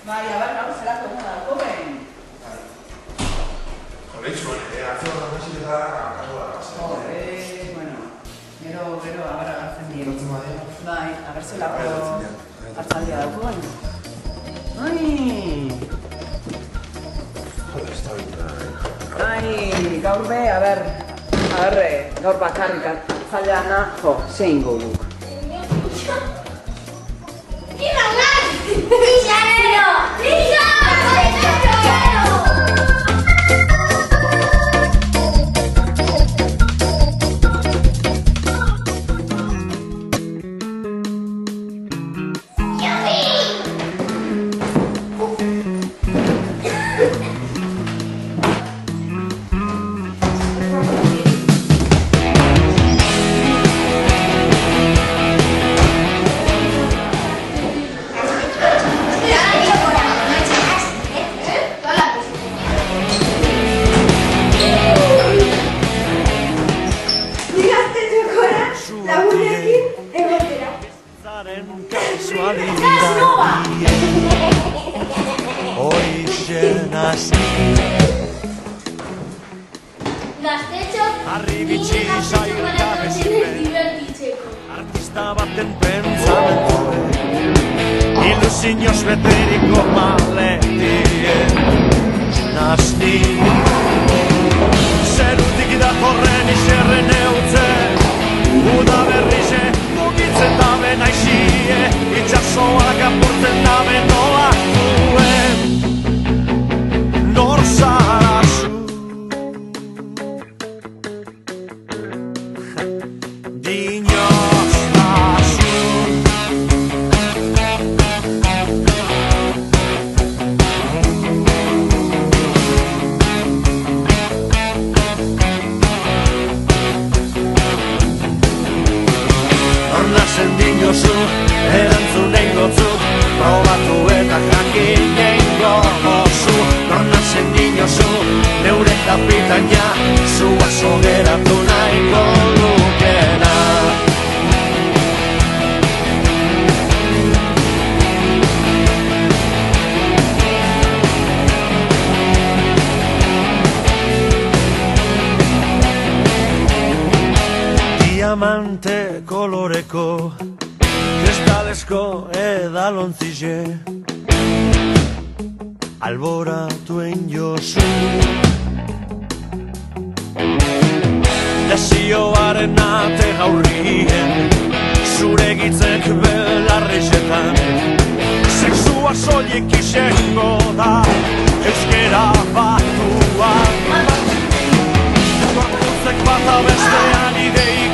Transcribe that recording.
Bai, a ber, gaur zelako eguna dago, ben. Koleixuan, atzeko nagozik eta kangoa. Bueno, gero, a ber, agartzen dien. Erotzen badia. Bai, a ber zelako hartzaldia dauko, baina. Ai! Joder, ez da bintu. Ai, gaur be, a ber, gaur bakarrik hartzaldia na, jo, zein goguk. Artista baten pentsamentuek ilusioz beteriko maletien nasti zerutik datorren izerren eutze uda berrize mugitzen dabe naizie itxasoak apurtzen dabe nola duen nor zara zu erantzunen gotzuk probatu eta jakinen gozu nona dinozu neure kapitaina zua sogeratu nahiko lukena Diamante koloreko kristalesko edalontzile alboratuen jozu Desioaren ate gaurrien zure gitzek belarrizetan sexua soilik izango da euskera batuan gorputzek bata bestean ideik